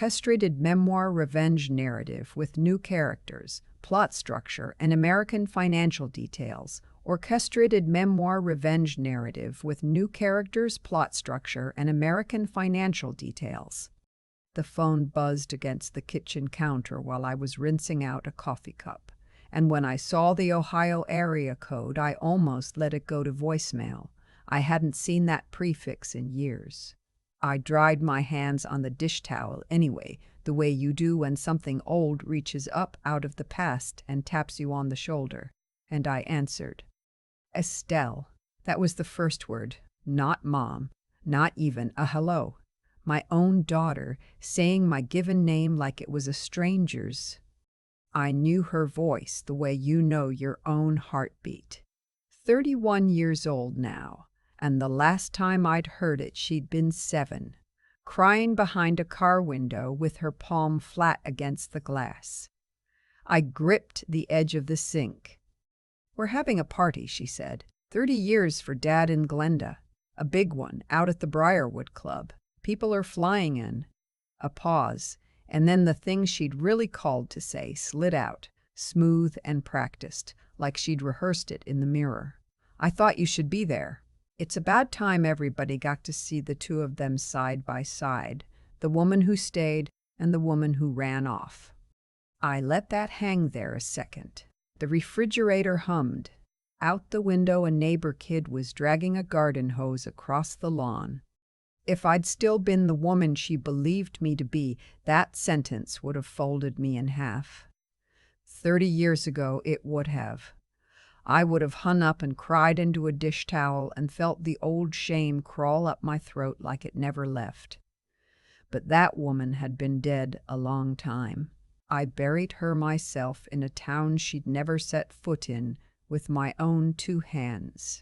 orchestrated memoir revenge narrative with new characters, plot structure, and American financial details. Orchestrated memoir revenge narrative with new characters, plot structure, and American financial details. The phone buzzed against the kitchen counter while I was rinsing out a coffee cup, and when I saw the Ohio area code, I almost let it go to voicemail. I hadn't seen that prefix in years. I dried my hands on the dish towel anyway, the way you do when something old reaches up out of the past and taps you on the shoulder, and I answered. Estelle. That was the first word, not Mom, not even a hello. My own daughter, saying my given name like it was a stranger's. I knew her voice the way you know your own heartbeat. 31 years old now, and the last time I'd heard it she'd been 7, crying behind a car window with her palm flat against the glass. I gripped the edge of the sink. We're having a party, she said. 30 years for Dad in Glenda. A big one, out at the Briarwood Club. People are flying in. A pause, and then the thing she'd really called to say slid out, smooth and practiced, like she'd rehearsed it in the mirror. I thought you should be there. It's a bad time everybody got to see the two of them side by side, the woman who stayed and the woman who ran off. I let that hang there a second. The refrigerator hummed. Out the window, a neighbor kid was dragging a garden hose across the lawn. If I'd still been the woman she believed me to be, that sentence would have folded me in half. 30 years ago, it would have. I would have hung up and cried into a dish towel and felt the old shame crawl up my throat like it never left. But that woman had been dead a long time. I buried her myself in a town she'd never set foot in with my own 2 hands.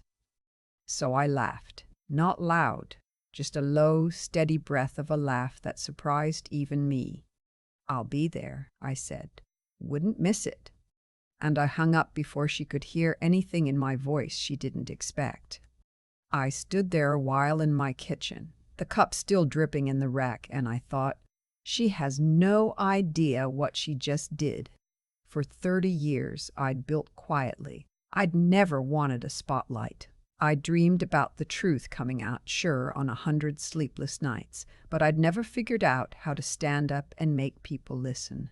So I laughed, not loud, just a low, steady breath of a laugh that surprised even me. I'll be there, I said. Wouldn't miss it. And I hung up before she could hear anything in my voice she didn't expect. I stood there a while in my kitchen, the cup still dripping in the rack, and I thought, she has no idea what she just did. For 30 years, I'd built quietly. I'd never wanted a spotlight. I dreamed about the truth coming out, sure, on 100 sleepless nights, but I'd never figured out how to stand up and make people listen.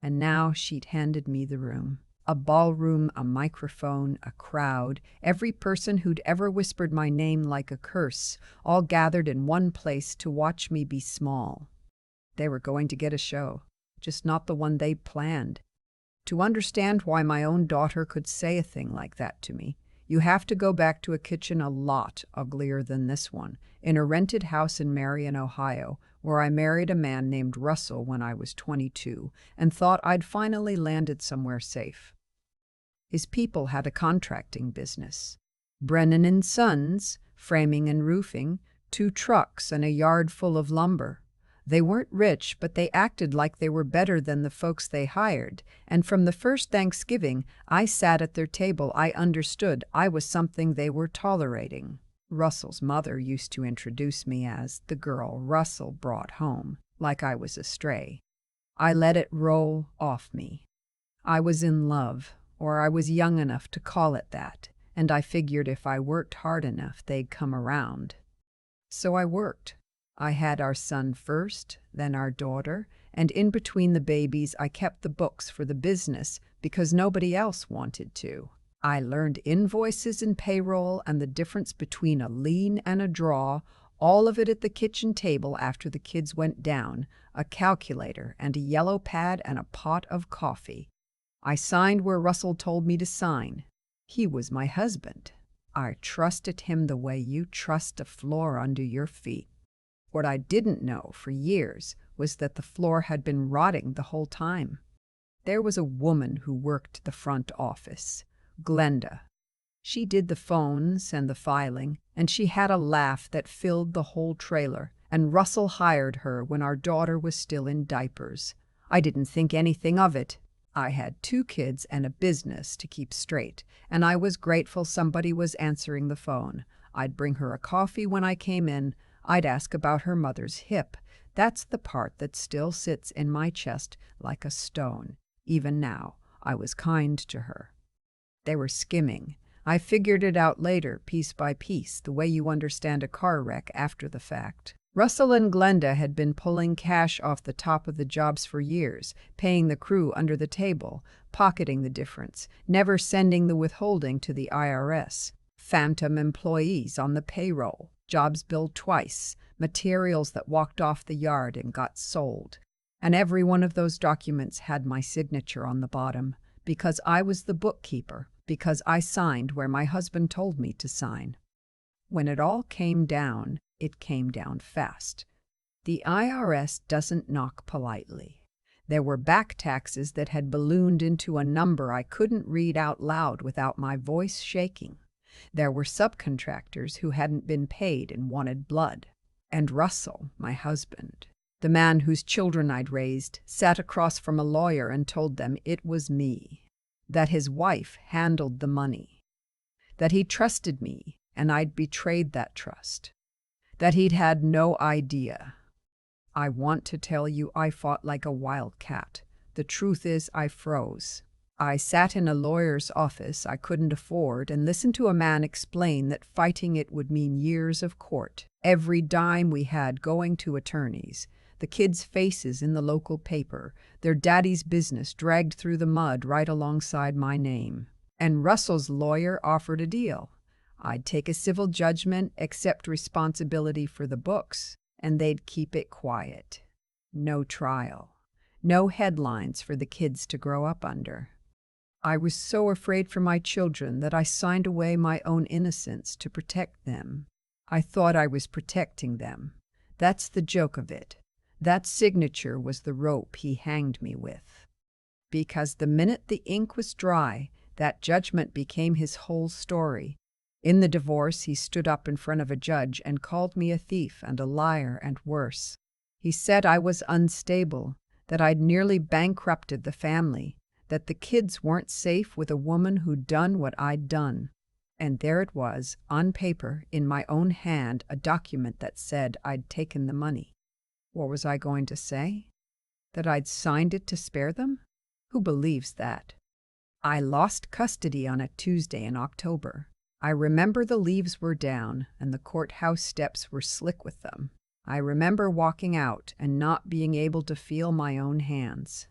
And now she'd handed me the room. A ballroom, a microphone, a crowd, every person who'd ever whispered my name like a curse, all gathered in one place to watch me be small. They were going to get a show, just not the one they'd planned. To understand why my own daughter could say a thing like that to me, you have to go back to a kitchen a lot uglier than this one, in a rented house in Marion, Ohio, where I married a man named Russell when I was 22 and thought I'd finally landed somewhere safe. His people had a contracting business. Brennan and Sons, framing and roofing, 2 trucks and a yard full of lumber. They weren't rich, but they acted like they were better than the folks they hired, and from the first Thanksgiving I sat at their table, I understood I was something they were tolerating. Russell's mother used to introduce me as the girl Russell brought home, like I was a stray. I let it roll off me. I was in love, or I was young enough to call it that, and I figured if I worked hard enough, they'd come around. So I worked. I had our son first, then our daughter, and in between the babies I kept the books for the business because nobody else wanted to. I learned invoices and payroll and the difference between a lien and a draw, all of it at the kitchen table after the kids went down, a calculator and a yellow pad and a pot of coffee. I signed where Russell told me to sign. He was my husband. I trusted him the way you trust a floor under your feet. What I didn't know for years was that the floor had been rotting the whole time. There was a woman who worked the front office, Glenda. She did the phones and the filing, and she had a laugh that filled the whole trailer, and Russell hired her when our daughter was still in diapers. I didn't think anything of it. I had 2 kids and a business to keep straight, and I was grateful somebody was answering the phone. I'd bring her a coffee when I came in. I'd ask about her mother's hip. That's the part that still sits in my chest like a stone. Even now, I was kind to her. They were skimming. I figured it out later, piece by piece, the way you understand a car wreck after the fact. Russell and Glenda had been pulling cash off the top of the jobs for years, paying the crew under the table, pocketing the difference, never sending the withholding to the IRS. Phantom employees on the payroll, jobs billed twice, materials that walked off the yard and got sold. And every one of those documents had my signature on the bottom, because I was the bookkeeper, because I signed where my husband told me to sign. When it all came down, it came down fast. The IRS doesn't knock politely. There were back taxes that had ballooned into a number I couldn't read out loud without my voice shaking. There were subcontractors who hadn't been paid and wanted blood. And Russell, my husband, the man whose children I'd raised, sat across from a lawyer and told them it was me, that his wife handled the money, that he trusted me and I'd betrayed that trust, that he'd had no idea. I want to tell you I fought like a wildcat. The truth is I froze. I sat in a lawyer's office I couldn't afford and listened to a man explain that fighting it would mean years of court, every dime we had going to attorneys, the kids' faces in the local paper, their daddy's business dragged through the mud right alongside my name. And Russell's lawyer offered a deal. I'd take a civil judgment, accept responsibility for the books, and they'd keep it quiet. No trial. No headlines for the kids to grow up under. I was so afraid for my children that I signed away my own innocence to protect them. I thought I was protecting them. That's the joke of it. That signature was the rope he hanged me with. Because the minute the ink was dry, that judgment became his whole story. In the divorce, he stood up in front of a judge and called me a thief and a liar and worse. He said I was unstable, that I'd nearly bankrupted the family, that the kids weren't safe with a woman who'd done what I'd done. And there it was, on paper, in my own hand, a document that said I'd taken the money. What was I going to say? That I'd signed it to spare them? Who believes that? I lost custody on a Tuesday in October. I remember the leaves were down and the courthouse steps were slick with them. I remember walking out and not being able to feel my own hands.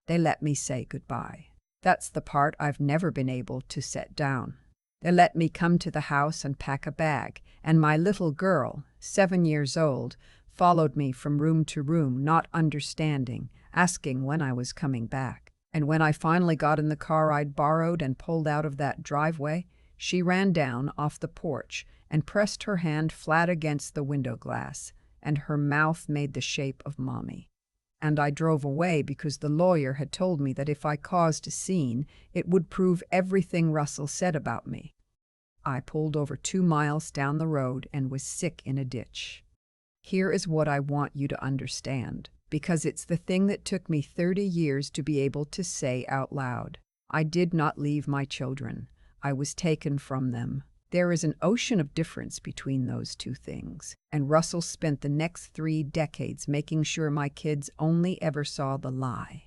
They let me say goodbye. That's the part I've never been able to set down. They let me come to the house and pack a bag, and my little girl, 7 years old, followed me from room to room, not understanding, asking when I was coming back. And when I finally got in the car I'd borrowed and pulled out of that driveway, she ran down off the porch and pressed her hand flat against the window glass, and her mouth made the shape of Mommy. And I drove away because the lawyer had told me that if I caused a scene, it would prove everything Russell said about me. I pulled over 2 miles down the road and was sick in a ditch. Here is what I want you to understand, because it's the thing that took me 30 years to be able to say out loud. I did not leave my children. I was taken from them. There is an ocean of difference between those two things, and Russell spent the next 3 decades making sure my kids only ever saw the lie.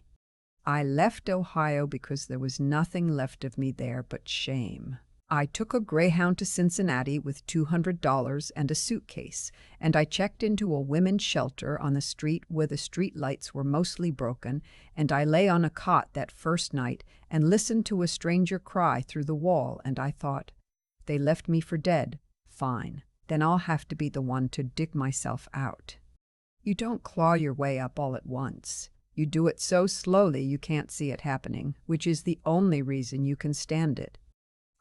I left Ohio because there was nothing left of me there but shame. I took a Greyhound to Cincinnati with $200 and a suitcase, and I checked into a women's shelter on the street where the street lights were mostly broken, and I lay on a cot that first night and listened to a stranger cry through the wall, and I thought, they left me for dead. Fine. Then I'll have to be the one to dig myself out. You don't claw your way up all at once. You do it so slowly you can't see it happening, which is the only reason you can stand it.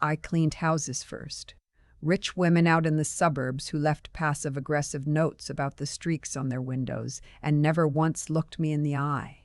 I cleaned houses first. Rich women out in the suburbs who left passive-aggressive notes about the streaks on their windows and never once looked me in the eye.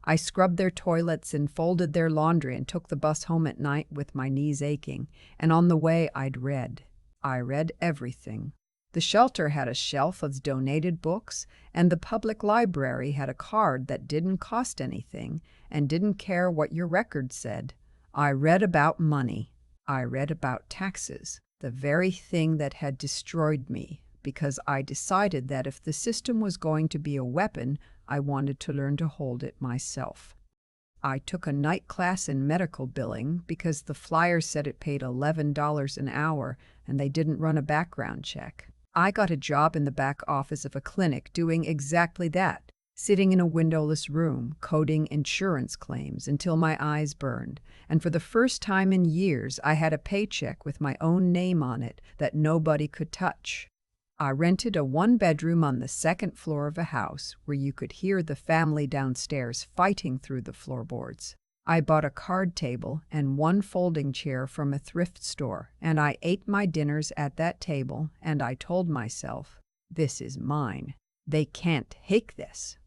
I scrubbed their toilets and folded their laundry and took the bus home at night with my knees aching, and on the way I'd read. I read everything. The shelter had a shelf of donated books, and the public library had a card that didn't cost anything and didn't care what your record said. I read about money. I read about taxes, the very thing that had destroyed me, because I decided that if the system was going to be a weapon, I wanted to learn to hold it myself. I took a night class in medical billing because the flyer said it paid $11 an hour and they didn't run a background check. I got a job in the back office of a clinic doing exactly that, sitting in a windowless room, coding insurance claims until my eyes burned. And for the first time in years, I had a paycheck with my own name on it that nobody could touch. I rented a one-bedroom on the second floor of a house where you could hear the family downstairs fighting through the floorboards. I bought a card table and one folding chair from a thrift store, and I ate my dinners at that table, and I told myself, this is mine. They can't take this.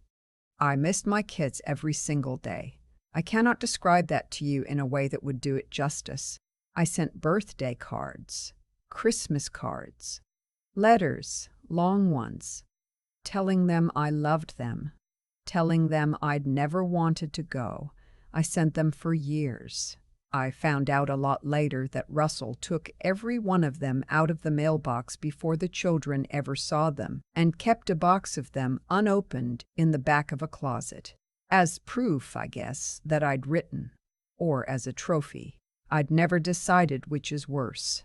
I missed my kids every single day. I cannot describe that to you in a way that would do it justice. I sent birthday cards, Christmas cards, letters, long ones, telling them I loved them, telling them I'd never wanted to go. I sent them for years. I found out a lot later that Russell took every one of them out of the mailbox before the children ever saw them, and kept a box of them unopened in the back of a closet. As proof, I guess, that I'd written, or as a trophy. I'd never decided which is worse.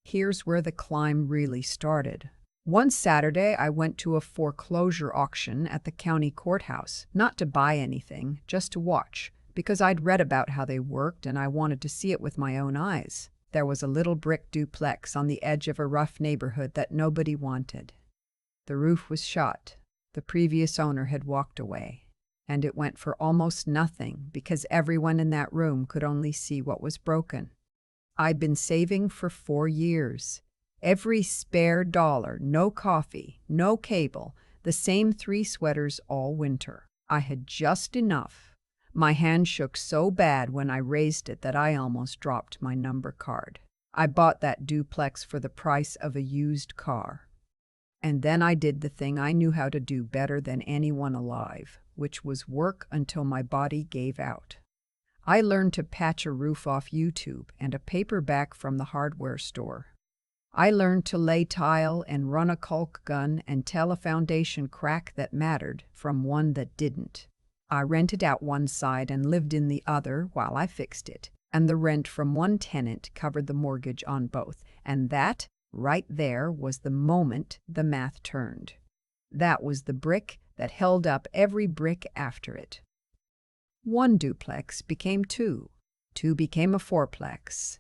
Here's where the climb really started. One Saturday, I went to a foreclosure auction at the county courthouse, not to buy anything, just to watch, because I'd read about how they worked and I wanted to see it with my own eyes. There was a little brick duplex on the edge of a rough neighborhood that nobody wanted. The roof was shot. The previous owner had walked away, and it went for almost nothing because everyone in that room could only see what was broken. I'd been saving for 4 years. Every spare dollar, no coffee, no cable, the same 3 sweaters all winter. I had just enough. My hand shook so bad when I raised it that I almost dropped my number card. I bought that duplex for the price of a used car. And then I did the thing I knew how to do better than anyone alive, which was work until my body gave out. I learned to patch a roof off YouTube and a paperback from the hardware store. I learned to lay tile and run a caulk gun and tell a foundation crack that mattered from one that didn't. I rented out one side and lived in the other while I fixed it, and the rent from one tenant covered the mortgage on both, and that, right there, was the moment the math turned. That was the brick that held up every brick after it. 1 duplex became 2. 2 became a 4-plex.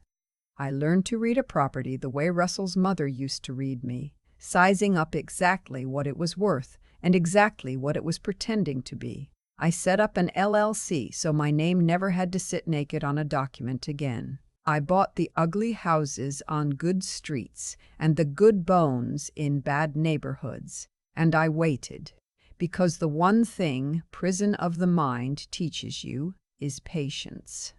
I learned to read a property the way Russell's mother used to read me, sizing up exactly what it was worth and exactly what it was pretending to be. I set up an LLC so my name never had to sit naked on a document again. I bought the ugly houses on good streets and the good bones in bad neighborhoods, and I waited. Because the one thing prison of the mind teaches you is patience.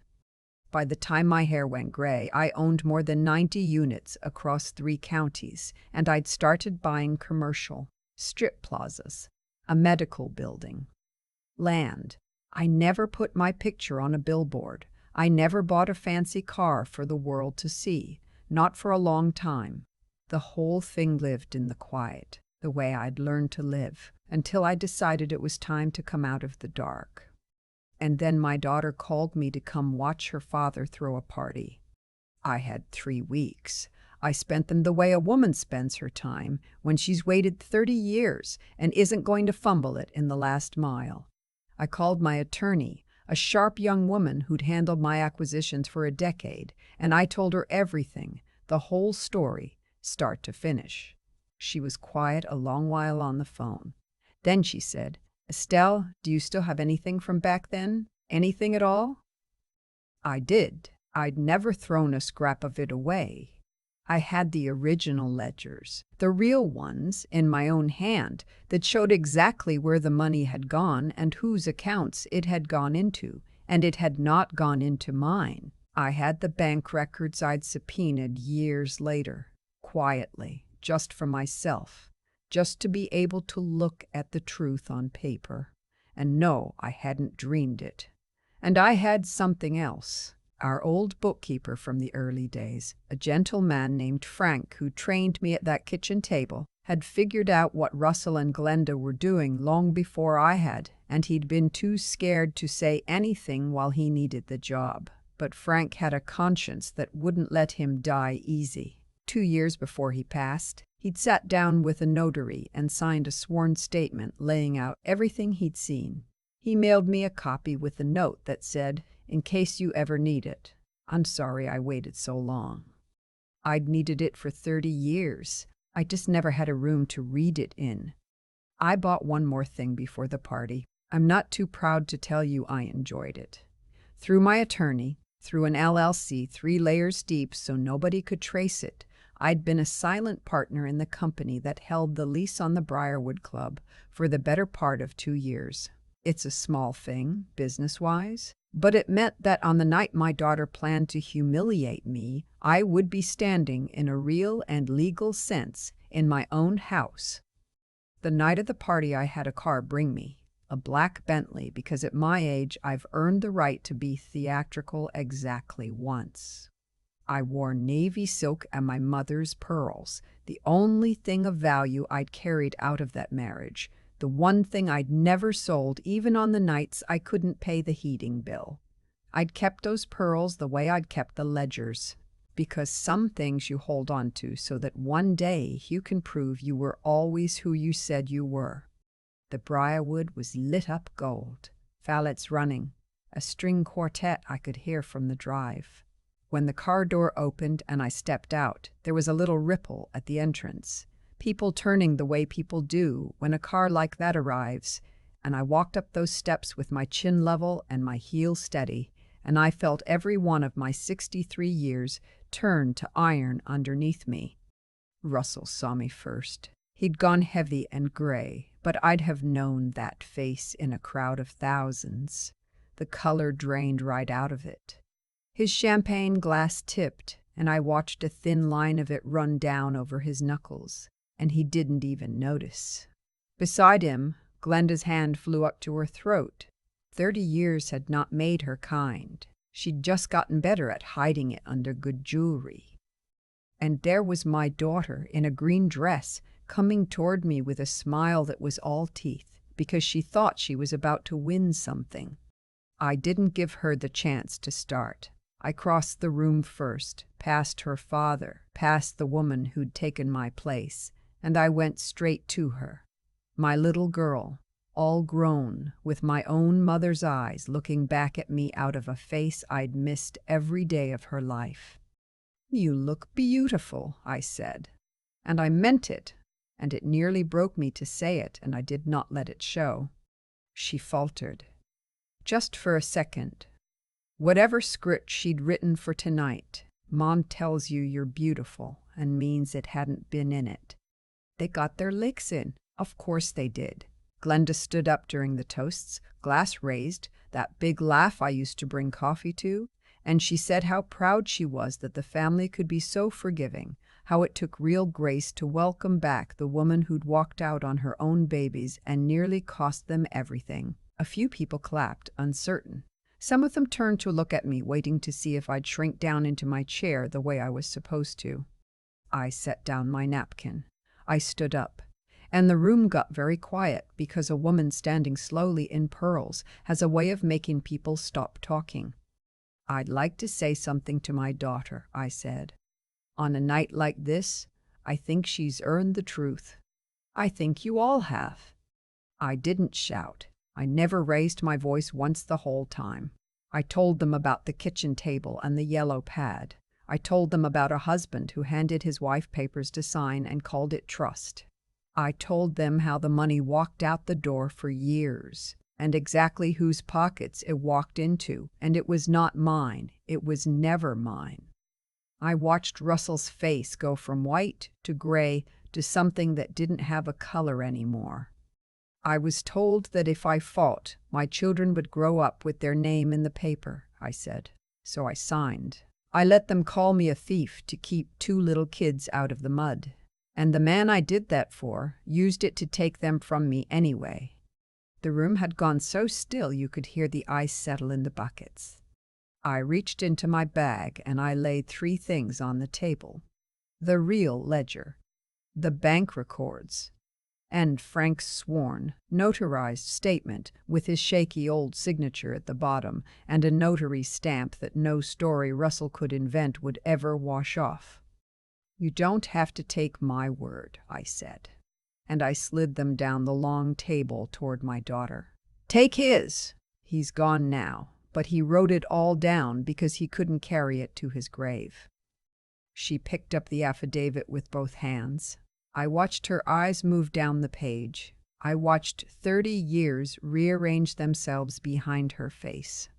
By the time my hair went gray, I owned more than 90 units across 3 counties, and I'd started buying commercial, strip plazas, a medical building, land. I never put my picture on a billboard. I never bought a fancy car for the world to see, not for a long time. The whole thing lived in the quiet, the way I'd learned to live, until I decided it was time to come out of the dark. And then my daughter called me to come watch her father throw a party. I had 3 weeks. I spent them the way a woman spends her time when she's waited 30 years and isn't going to fumble it in the last mile. I called my attorney, a sharp young woman who'd handled my acquisitions for a decade, and I told her everything, the whole story, start to finish. She was quiet a long while on the phone. Then she said, "Estelle, do you still have anything from back then? Anything at all?" I did. I'd never thrown a scrap of it away. I had the original ledgers, the real ones, in my own hand that showed exactly where the money had gone and whose accounts it had gone into, and it had not gone into mine. I had the bank records I'd subpoenaed years later, quietly, just for myself, just to be able to look at the truth on paper and know I hadn't dreamed it. And I had something else. our old bookkeeper from the early days, a gentleman named Frank who trained me at that kitchen table, had figured out what Russell and Glenda were doing long before I had, and he'd been too scared to say anything while he needed the job. But Frank had a conscience that wouldn't let him die easy. 2 years before he passed, he'd sat down with a notary and signed a sworn statement laying out everything he'd seen. He mailed me a copy with a note that said, "In case you ever need it." I'm sorry I waited so long. I'd needed it for 30 years. I just never had a room to read it in. I bought one more thing before the party. I'm not too proud to tell you I enjoyed it. Through my attorney, through an LLC 3 layers deep so nobody could trace it, I'd been a silent partner in the company that held the lease on the Briarwood Club for the better part of 2 years. It's a small thing, business-wise, but it meant that on the night my daughter planned to humiliate me, I would be standing in a real and legal sense in my own house. The night of the party I had a car bring me, a black Bentley, because at my age I've earned the right to be theatrical exactly once. I wore navy silk and my mother's pearls, the only thing of value I'd carried out of that marriage, the one thing I'd never sold even on the nights I couldn't pay the heating bill. I'd kept those pearls the way I'd kept the ledgers, because some things you hold on to so that one day you can prove you were always who you said you were. The Briarwood was lit up gold, fallets running, a string quartet I could hear from the drive. When the car door opened and I stepped out, there was a little ripple at the entrance, people turning the way people do when a car like that arrives, and I walked up those steps with my chin level and my heel steady, and I felt every one of my 63 years turn to iron underneath me. Russell saw me first. He'd gone heavy and gray, but I'd have known that face in a crowd of thousands. The color drained right out of it. His champagne glass tipped, and I watched a thin line of it run down over his knuckles, and he didn't even notice. Beside him, Glenda's hand flew up to her throat. 30 years had not made her kind. She'd just gotten better at hiding it under good jewelry. And there was my daughter in a green dress, coming toward me with a smile that was all teeth, because she thought she was about to win something. I didn't give her the chance to start. I crossed the room first, past her father, past the woman who'd taken my place, and I went straight to her. My little girl, all grown, with my own mother's eyes looking back at me out of a face I'd missed every day of her life. "You look beautiful," I said. And I meant it, and it nearly broke me to say it, and I did not let it show. She faltered. Just for a second. Whatever script she'd written for tonight, Mom tells you you're beautiful and means it hadn't been in it. They got their licks in. Of course they did. Glenda stood up during the toasts, glass raised, that big laugh I used to bring coffee to, and she said how proud she was that the family could be so forgiving, how it took real grace to welcome back the woman who'd walked out on her own babies and nearly cost them everything. A few people clapped, uncertain. Some of them turned to look at me, waiting to see if I'd shrink down into my chair the way I was supposed to. I set down my napkin. I stood up. And the room got very quiet because a woman standing slowly in pearls has a way of making people stop talking. "I'd like to say something to my daughter," I said. "On a night like this, I think she's earned the truth. I think you all have." I didn't shout. I never raised my voice once the whole time. I told them about the kitchen table and the yellow pad. I told them about a husband who handed his wife papers to sign and called it trust. I told them how the money walked out the door for years, and exactly whose pockets it walked into, and it was not mine. It was never mine. I watched Russell's face go from white to gray to something that didn't have a color anymore. I was told that if I fought, my children would grow up with their name in the paper, I said. So I signed. I let them call me a thief to keep 2 little kids out of the mud. And the man I did that for used it to take them from me anyway. The room had gone so still you could hear the ice settle in the buckets. I reached into my bag and I laid 3 things on the table: the real ledger, the bank records, and Frank's sworn, notarized statement with his shaky old signature at the bottom and a notary stamp that no story Russell could invent would ever wash off. "You don't have to take my word," I said, and I slid them down the long table toward my daughter. "Take his. He's gone now, but he wrote it all down because he couldn't carry it to his grave." She picked up the affidavit with both hands. I watched her eyes move down the page. I watched 30 years rearrange themselves behind her face.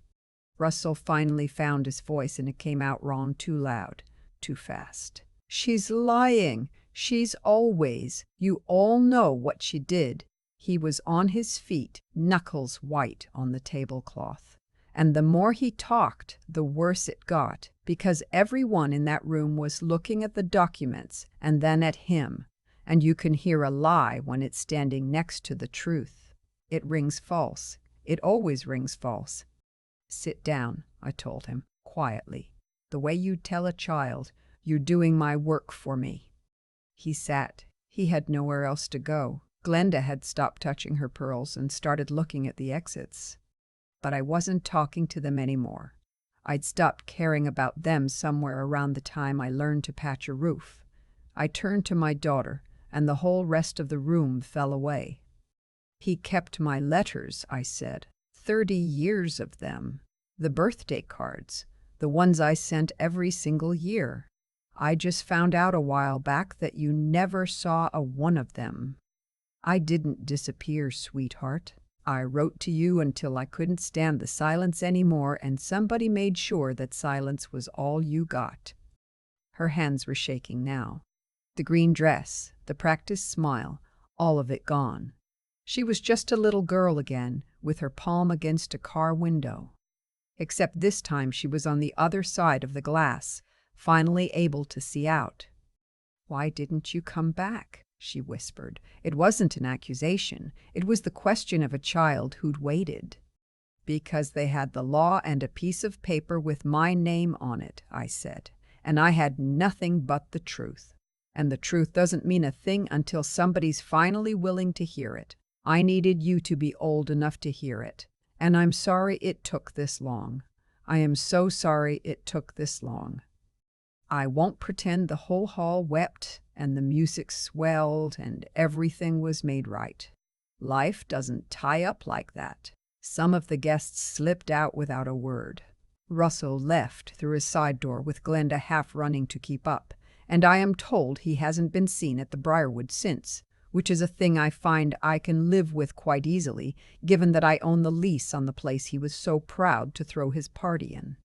Russell finally found his voice, and it came out wrong, too loud, too fast. "She's lying. She's always. You all know what she did." He was on his feet, knuckles white on the tablecloth. And the more he talked, the worse it got, because everyone in that room was looking at the documents and then at him. And you can hear a lie when it's standing next to the truth. It rings false. It always rings false. "Sit down," I told him, quietly. "The way you tell a child, 'You're doing my work for me.'" He sat. He had nowhere else to go. Glenda had stopped touching her pearls and started looking at the exits. But I wasn't talking to them anymore. I'd stopped caring about them somewhere around the time I learned to patch a roof. I turned to my daughter, and the whole rest of the room fell away. "He kept my letters," I said. 30 years of them. The birthday cards, the ones I sent every single year. I just found out a while back that you never saw a one of them." "I didn't disappear, sweetheart. I wrote to you until I couldn't stand the silence anymore, and somebody made sure that silence was all you got." Her hands were shaking now. The green dress, the practiced smile, all of it gone. She was just a little girl again, with her palm against a car window. Except this time she was on the other side of the glass, finally able to see out. "Why didn't you come back?" she whispered. It wasn't an accusation. It was the question of a child who'd waited. "Because they had the law and a piece of paper with my name on it," I said, "and I had nothing but the truth. And the truth doesn't mean a thing until somebody's finally willing to hear it. I needed you to be old enough to hear it. And I'm sorry it took this long. I am so sorry it took this long." I won't pretend the whole hall wept and the music swelled and everything was made right. Life doesn't tie up like that. Some of the guests slipped out without a word. Russell left through his side door with Glenda half running to keep up, and I am told he hasn't been seen at the Briarwood since, which is a thing I find I can live with quite easily, given that I own the lease on the place he was so proud to throw his party in.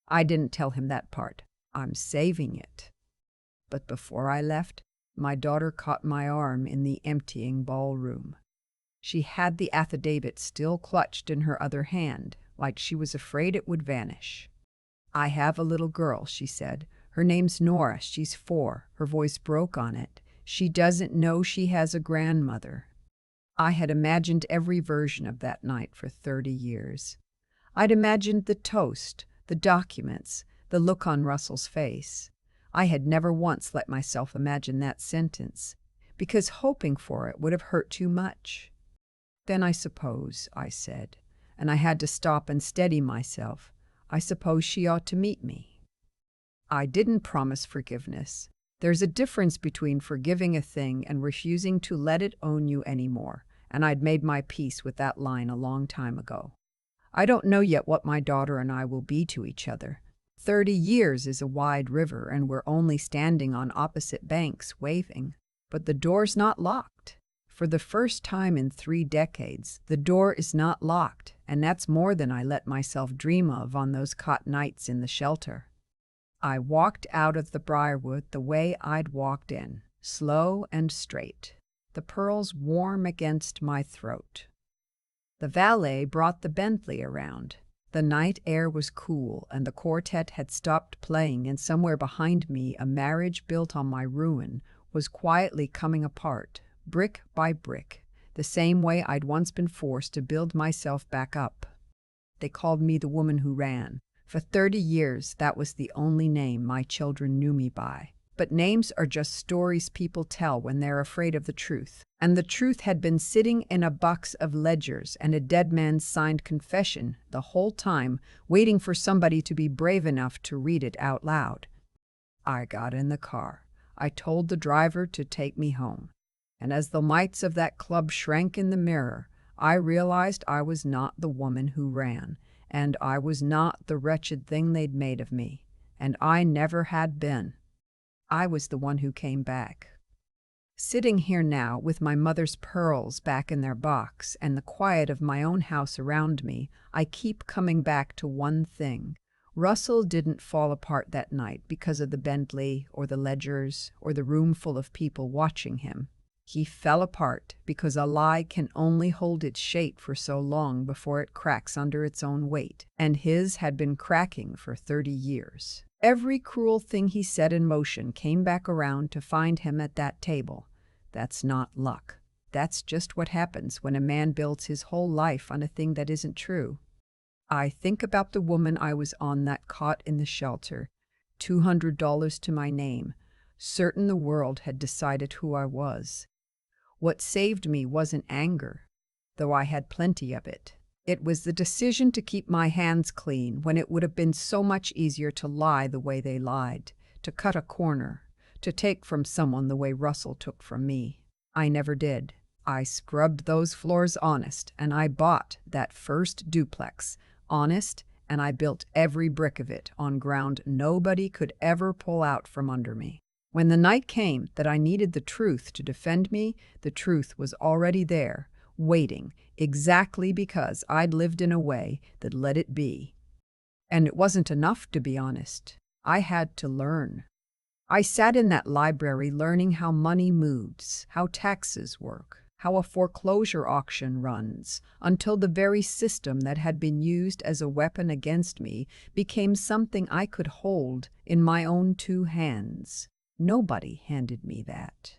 I didn't tell him that part. I'm saving it. But before I left, my daughter caught my arm in the emptying ballroom. She had the affidavit still clutched in her other hand, like she was afraid it would vanish. "I have a little girl," she said. "Her name's Nora. She's 4. Her voice broke on it. She doesn't know she has a grandmother." I had imagined every version of that night for 30 years. I'd imagined the toast, the documents, the look on Russell's face. I had never once let myself imagine that sentence, because hoping for it would have hurt too much. "Then I suppose," I said, and I had to stop and steady myself, "I suppose she ought to meet me." I didn't promise forgiveness. There's a difference between forgiving a thing and refusing to let it own you anymore, and I'd made my peace with that line a long time ago. I don't know yet what my daughter and I will be to each other. 30 years is a wide river, and we're only standing on opposite banks, waving. But the door's not locked. For the first time in 3 decades, the door is not locked, and that's more than I let myself dream of on those hot nights in the shelter. I walked out of the Briarwood the way I'd walked in, slow and straight, the pearls warm against my throat. The valet brought the Bentley around. The night air was cool, and the quartet had stopped playing, and somewhere behind me a marriage built on my ruin was quietly coming apart, brick by brick, the same way I'd once been forced to build myself back up. They called me the woman who ran. For 30 years, that was the only name my children knew me by. But names are just stories people tell when they're afraid of the truth. And the truth had been sitting in a box of ledgers and a dead man's signed confession the whole time, waiting for somebody to be brave enough to read it out loud. I got in the car. I told the driver to take me home. And as the lights of that club shrank in the mirror, I realized I was not the woman who ran, and I was not the wretched thing they'd made of me, and I never had been. I was the one who came back. Sitting here now with my mother's pearls back in their box and the quiet of my own house around me, I keep coming back to one thing. Russell didn't fall apart that night because of the Bentley or the ledgers or the room full of people watching him. He fell apart because a lie can only hold its shape for so long before it cracks under its own weight, and his had been cracking for 30 years. Every cruel thing he set in motion came back around to find him at that table. That's not luck. That's just what happens when a man builds his whole life on a thing that isn't true. I think about the woman I was on that cot in the shelter, $200 to my name, certain the world had decided who I was. What saved me wasn't anger, though I had plenty of it. It was the decision to keep my hands clean when it would have been so much easier to lie the way they lied, to cut a corner, to take from someone the way Russell took from me. I never did. I scrubbed those floors honest, and I bought that first duplex honest, and I built every brick of it on ground nobody could ever pull out from under me. When the night came that I needed the truth to defend me, the truth was already there, waiting, exactly because I'd lived in a way that let it be. And it wasn't enough to be honest. I had to learn. I sat in that library learning how money moves, how taxes work, how a foreclosure auction runs, until the very system that had been used as a weapon against me became something I could hold in my own two hands. Nobody handed me that.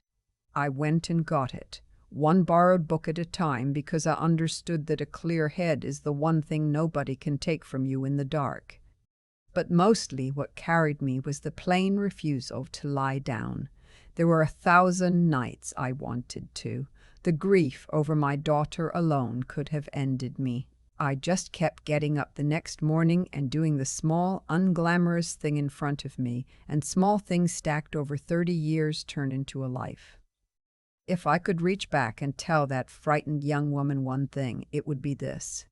I went and got it, one borrowed book at a time, because I understood that a clear head is the one thing nobody can take from you in the dark. But mostly what carried me was the plain refusal to lie down. There were 1,000 nights I wanted to. The grief over my daughter alone could have ended me. I just kept getting up the next morning and doing the small, unglamorous thing in front of me, and small things stacked over 30 years turned into a life. If I could reach back and tell that frightened young woman one thing, it would be this.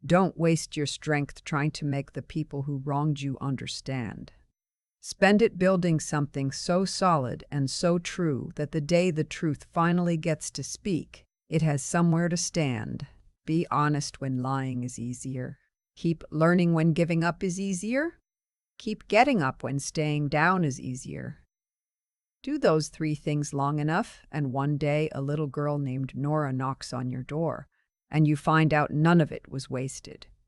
Don't waste your strength trying to make the people who wronged you understand. Spend it building something so solid and so true that the day the truth finally gets to speak, it has somewhere to stand. Be honest when lying is easier. Keep learning when giving up is easier. Keep getting up when staying down is easier. Do those 3 things long enough, and one day a little girl named Nora knocks on your door, and you find out none of it was wasted.